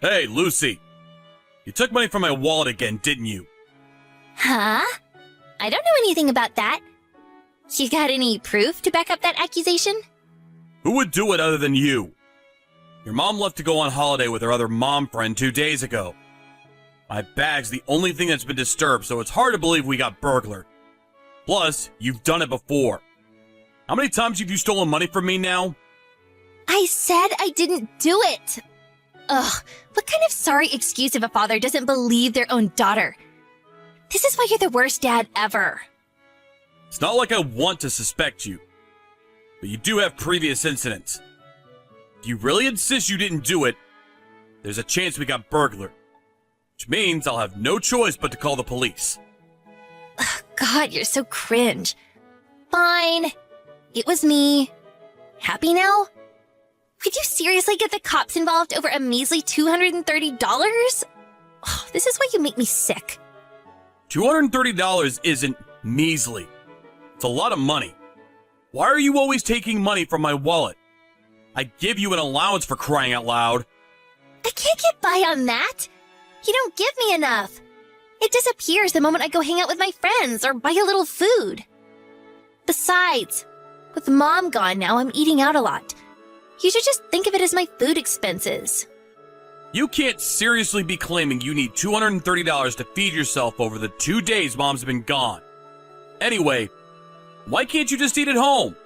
Hey, Lucy. You took money from my wallet again, didn't you? Huh? I don't know anything about that. You got any proof to back up that accusation? Who would do it other than you? Your mom left to go on holiday with her other mom friend 2 days ago. My bag's the only thing that's been disturbed, so it's hard to believe we got burglared. Plus, you've done it before. How many times have you stolen money from me now? I said I didn't do it. Ugh, what kind of sorry excuse if a father doesn't believe their own daughter? This is why you're the worst dad ever. It's not like I want to suspect you, but you do have previous incidents. If you really insist you didn't do it, there's a chance we got burglared, which means I'll have no choice but to call the police. Ugh, God, you're so cringe. Fine. It was me. Happy now? Could you seriously get the cops involved over a measly $230? Oh, this is why you make me sick. $230 isn't measly. It's a lot of money. Why are you always taking money from my wallet? I give you an allowance for crying out loud. I can't get by on that. You don't give me enough. It disappears the moment I go hang out with my friends or buy a little food. Besides, with Mom gone now, I'm eating out a lot. You should just think of it as my food expenses. You can't seriously be claiming you need $230 to feed yourself over the 2 days Mom's been gone. Anyway, why can't you just eat at home?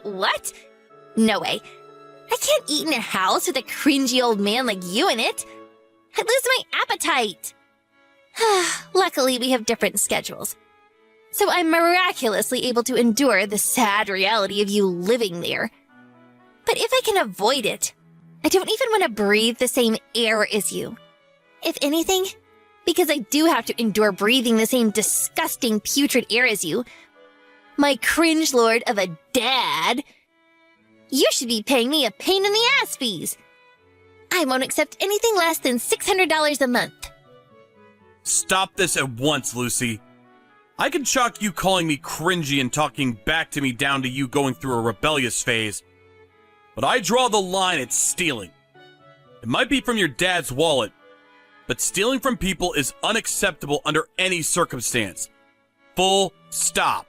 What? No way. I can't eat in a house with a cringy old man like you in it. I'd lose my appetite. Luckily, we have different schedules. So I'm miraculously able to endure the sad reality of you living there. But if I can avoid it, I don't even want to breathe the same air as you. If anything, because I do have to endure breathing the same disgusting, putrid air as you, my cringe lord of a dad, you should be paying me a pain in the ass fees. I won't accept anything less than $600 a month. Stop this at once, Lucy. I can chalk you calling me cringy and talking back to me down to you going through a rebellious phase. But I draw the line at stealing. It might be from your dad's wallet, but stealing from people is unacceptable under any circumstance. Full stop.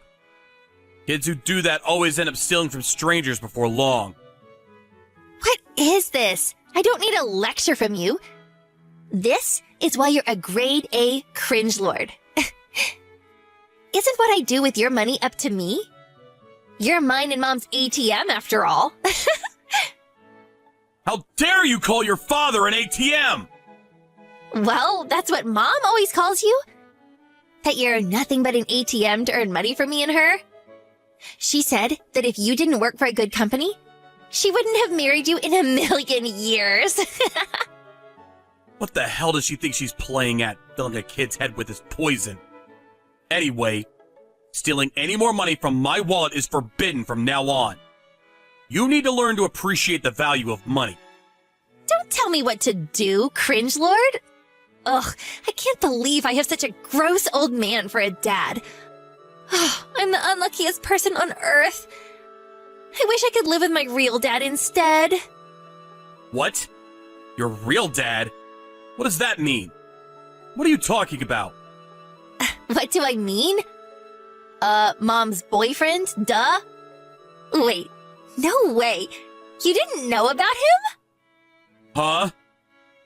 Kids who do that always end up stealing from strangers before long. What is this? I don't need a lecture from you. This is why you're a grade A cringe lord. Isn't what I do with your money up to me? You're mine and Mom's ATM after all. How dare you call your father an ATM? Well, that's what Mom always calls you. That you're nothing but an ATM to earn money from me and her. She said that if you didn't work for a good company, she wouldn't have married you in a million years. What the hell does she think she's playing at, filling a kid's head with this poison? Anyway, stealing any more money from my wallet is forbidden from now on. You need to learn to appreciate the value of money. Don't tell me what to do, cringe lord. Ugh, I can't believe I have such a gross old man for a dad. I'm the unluckiest person on earth. I wish I could live with my real dad instead. What? Your real dad? What does that mean? What are you talking about? What do I mean? Mom's boyfriend? Duh. Wait, no way. You didn't know about him? Huh?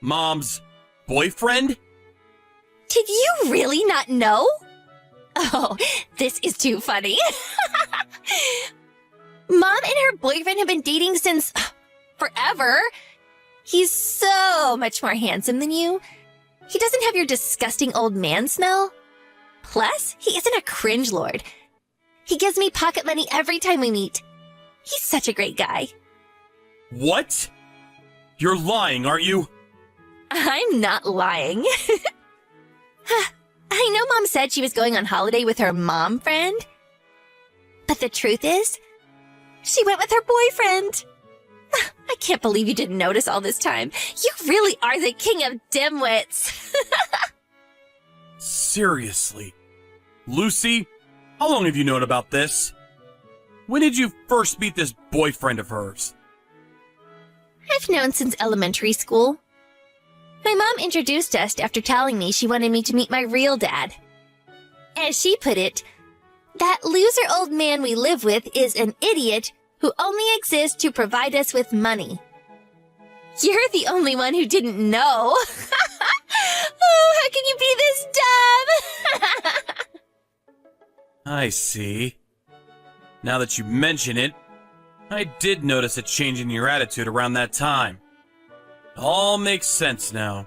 Mom's boyfriend? Did you really not know? Oh, this is too funny. Mom and her boyfriend have been dating since forever. He's so much more handsome than you. He doesn't have your disgusting old man smell. Plus, he isn't a cringe lord. He gives me pocket money every time we meet. He's such a great guy. What? You're lying, aren't you? I'm not lying. I know Mom said she was going on holiday with her mom friend. But the truth is, she went with her boyfriend. I can't believe you didn't notice all this time. You really are the king of dimwits. Seriously? Lucy, how long have you known about this? When did you first meet this boyfriend of hers? I've known since elementary school. My mom introduced us after telling me she wanted me to meet my real dad. As she put it, that loser old man we live with is an idiot who only exists to provide us with money. You're the only one who didn't know. Oh, how can you be this dumb? I see. Now that you mention it, I did notice a change in your attitude around that time. It all makes sense now.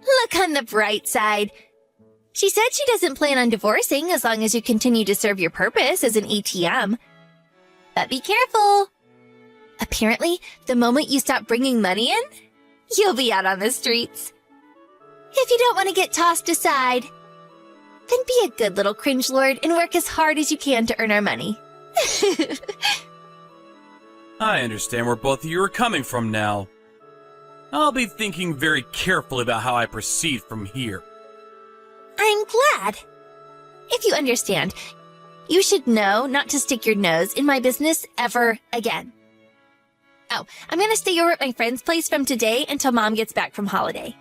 Look on the bright side. She said she doesn't plan on divorcing as long as you continue to serve your purpose as an ATM. But be careful. Apparently, the moment you stop bringing money in, you'll be out on the streets. If you don't want to get tossed aside, then be a good little cringe lord and work as hard as you can to earn our money. I understand where both of you are coming from now. I'll be thinking very carefully about how I proceed from here. I'm glad. If you understand, you should know not to stick your nose in my business ever again. Oh, I'm gonna stay over at my friend's place from today until Mom gets back from holiday.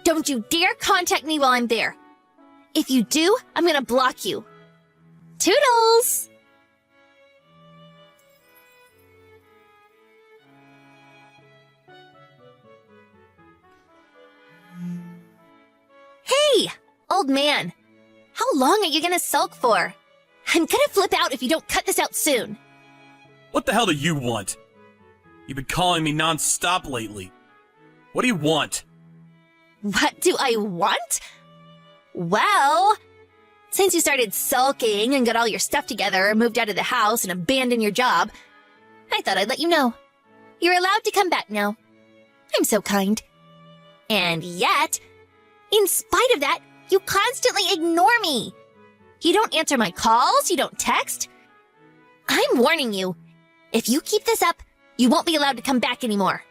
Don't you dare contact me while I'm there. If you do, I'm gonna block you. Toodles! Hey, old man. How long are you gonna sulk for? I'm gonna flip out if you don't cut this out soon. What the hell do you want? You've been calling me non-stop lately. What do you want? What do I want? Well, since you started sulking and got all your stuff together and moved out of the house and abandoned your job, I thought I'd let you know. You're allowed to come back now. I'm so kind. And yet, in spite of that, you constantly ignore me. You don't answer my calls, you don't text. I'm warning you. If you keep this up, you won't be allowed to come back anymore.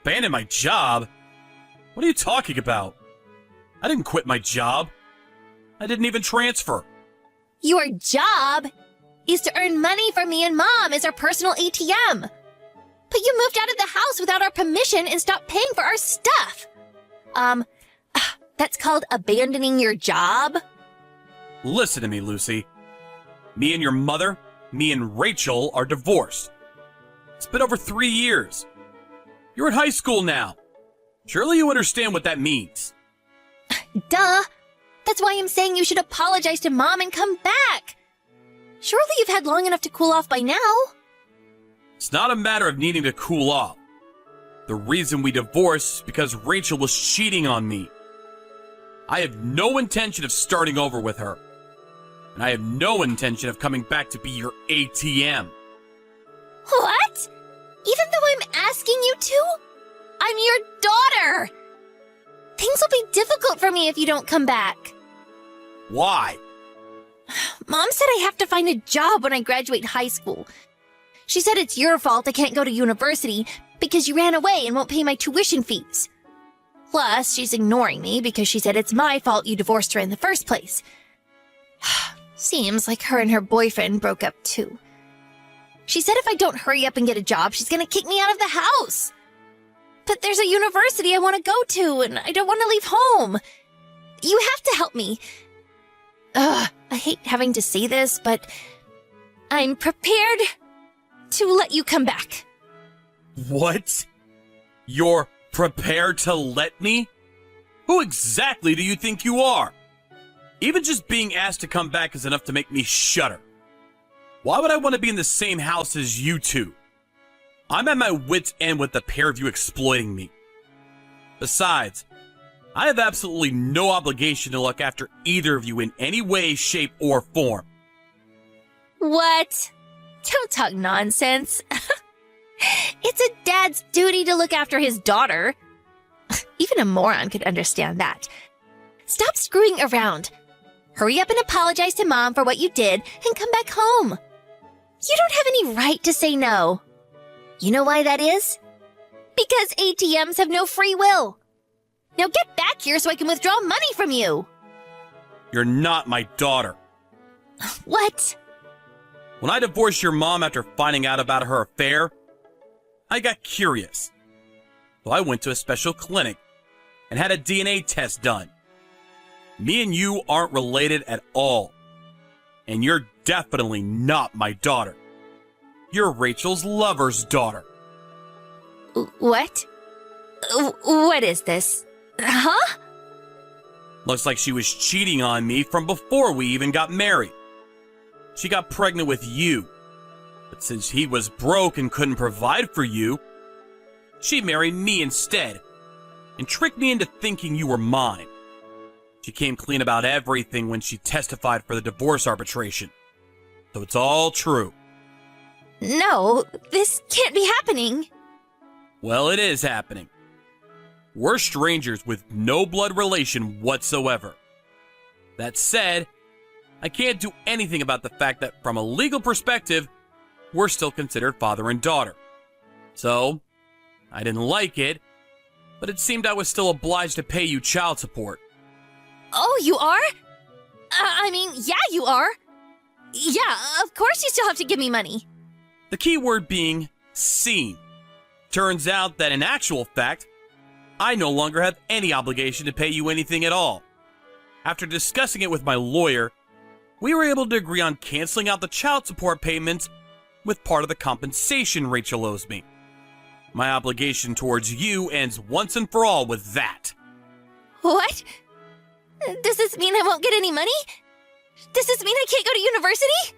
Abandon my job? What are you talking about? I didn't quit my job. I didn't even transfer. Your job is to earn money for me and Mom as our personal ATM. But you moved out of the house without our permission and stopped paying for our stuff. That's called abandoning your job? Listen to me, Lucy. Me and your mother, me and Rachel are divorced. It's been over 3 years. You're in high school now. Surely you understand what that means. Duh. That's why I'm saying you should apologize to Mom and come back. Surely you've had long enough to cool off by now. It's not a matter of needing to cool off. The reason we divorced is because Rachel was cheating on me. I have no intention of starting over with her. And I have no intention of coming back to be your ATM. What? Even though I'm asking you to? I'm your daughter! Things will be difficult for me if you don't come back. Why? Mom said I have to find a job when I graduate high school. She said it's your fault I can't go to university because you ran away and won't pay my tuition fees. Plus, she's ignoring me because she said it's my fault you divorced her in the first place. Seems like her and her boyfriend broke up too. She said if I don't hurry up and get a job, she's gonna kick me out of the house. But there's a university I want to go to, and I don't want to leave home. You have to help me. I hate having to say this, but I'm prepared to let you come back. What? You're prepared to let me? Who exactly do you think you are? Even just being asked to come back is enough to make me shudder. Why would I want to be in the same house as you two? I'm at my wit's end with the pair of you exploiting me. Besides, I have absolutely no obligation to look after either of you in any way, shape, or form. What? Don't talk nonsense. It's a dad's duty to look after his daughter. Even a moron could understand that. Stop screwing around. Hurry up and apologize to Mom for what you did and come back home. You don't have any right to say no. You know why that is? Because ATMs have no free will. Now get back here so I can withdraw money from you. You're not my daughter. What? When I divorced your mom after finding out about her affair, I got curious. So I went to a special clinic and had a DNA test done. Me and you aren't related at all. And you're definitely not my daughter. You're Rachel's lover's daughter. What? What is this? Huh? Looks like she was cheating on me from before we even got married. She got pregnant with you. But since he was broke and couldn't provide for you, she married me instead and tricked me into thinking you were mine. She came clean about everything when she testified for the divorce arbitration. So it's all true. No, this can't be happening. Well, it is happening. We're strangers with no blood relation whatsoever. That said, I can't do anything about the fact that from a legal perspective, we're still considered father and daughter. So, I didn't like it, but it seemed I was still obliged to pay you child support. Oh, you are? Yeah, you are. Yeah, of course you still have to give me money. The key word being seen. Turns out that in actual fact, I no longer have any obligation to pay you anything at all. After discussing it with my lawyer, we were able to agree on canceling out the child support payments with part of the compensation Rachel owes me. My obligation towards you ends once and for all with that. What? Does this mean I won't get any money? Does this mean I can't go to university?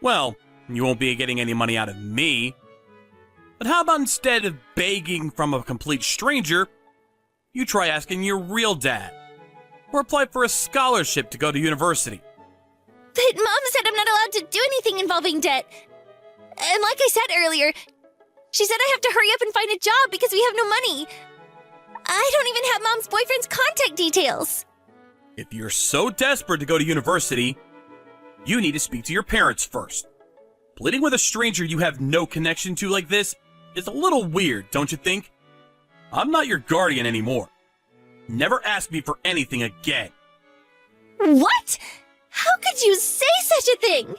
Well, you won't be getting any money out of me. But how about instead of begging from a complete stranger, you try asking your real dad, or apply for a scholarship to go to university? But Mom said I'm not allowed to do anything involving debt. And like I said earlier, she said I have to hurry up and find a job because we have no money. I don't even have Mom's boyfriend's contact details. If you're so desperate to go to university, you need to speak to your parents first. Pleading with a stranger you have no connection to like this is a little weird, don't you think? I'm not your guardian anymore. Never ask me for anything again. What? How could you say such a thing?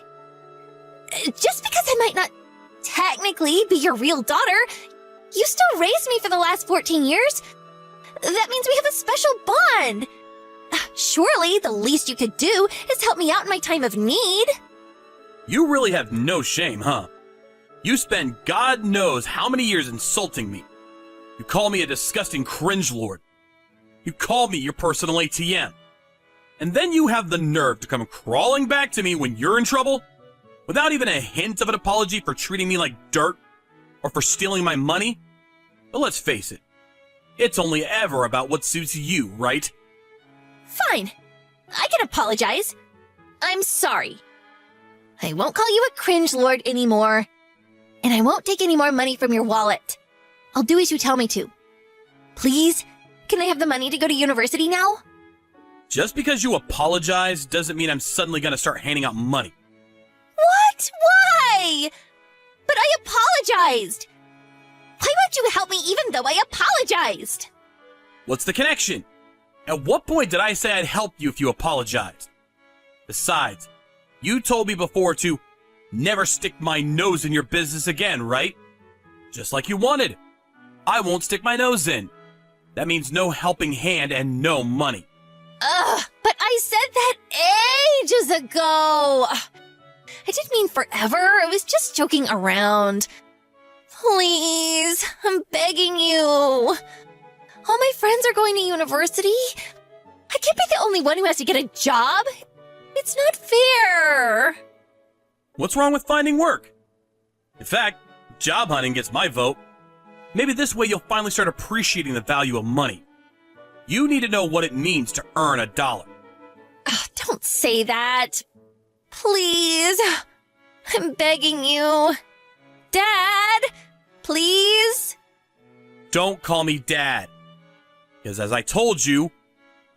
Just because I might not technically be your real daughter, you still raised me for the last 14 years. That means we have a special bond. Surely the least you could do is help me out in my time of need. You really have no shame, huh? You spend God knows how many years insulting me. You call me a disgusting cringe lord. You call me your personal ATM. And then you have the nerve to come crawling back to me when you're in trouble without even a hint of an apology for treating me like dirt or for stealing my money? But let's face it, it's only ever about what suits you, right? Fine. I can apologize. I'm sorry. I won't call you a cringe lord anymore. And I won't take any more money from your wallet. I'll do as you tell me to. Please, can I have the money to go to university now? Just because you apologize doesn't mean I'm suddenly gonna start handing out money. What? Why? But I apologized. Why won't you help me even though I apologized? What's the connection? At what point did I say I'd help you if you apologized? Besides, you told me before to never stick my nose in your business again, right? Just like you wanted. I won't stick my nose in. That means no helping hand and no money. Ugh, but I said that ages ago. I didn't mean forever. I was just joking around. Please, I'm begging you. All my friends are going to university. I can't be the only one who has to get a job. It's not fair. What's wrong with finding work? In fact, job hunting gets my vote. Maybe this way you'll finally start appreciating the value of money. You need to know what it means to earn $1. Ugh, don't say that. Please. I'm begging you. Dad, please. Don't call me Dad. Because as I told you,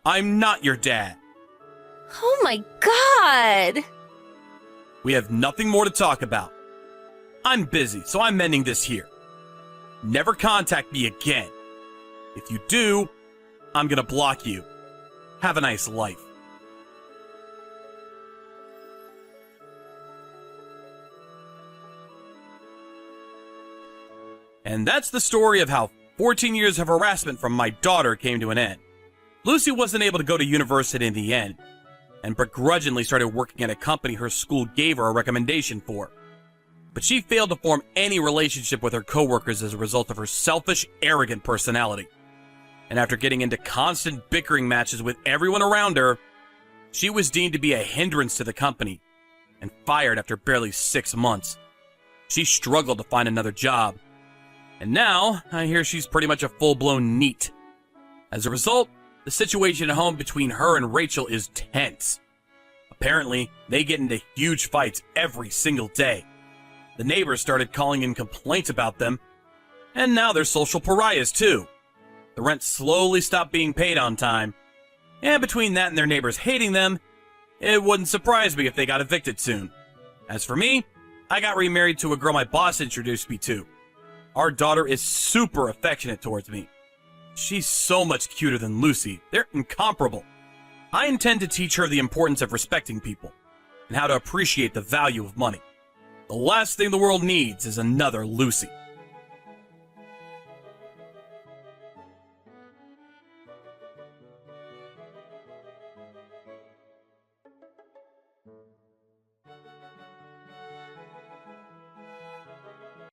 I'm not your dad. Oh my God. We have nothing more to talk about. I'm busy, so I'm ending this here. Never contact me again. If you do, I'm gonna block you. Have a nice life. And that's the story of how 14 years of harassment from my daughter came to an end. Lucy wasn't able to go to university in the end, and begrudgingly started working at a company her school gave her a recommendation for. But she failed to form any relationship with her coworkers as a result of her selfish, arrogant personality. And after getting into constant bickering matches with everyone around her, she was deemed to be a hindrance to the company and fired after barely 6 months. She struggled to find another job, and now I hear she's pretty much a full-blown NEET. As a result, the situation at home between her and Rachel is tense. Apparently, they get into huge fights every single day. The neighbors started calling in complaints about them, and now they're social pariahs too. The rent slowly stopped being paid on time, and between that and their neighbors hating them, it wouldn't surprise me if they got evicted soon. As for me, I got remarried to a girl my boss introduced me to. Our daughter is super affectionate towards me. She's so much cuter than Lucy. They're incomparable. I intend to teach her the importance of respecting people and how to appreciate the value of money. The last thing the world needs is another Lucy.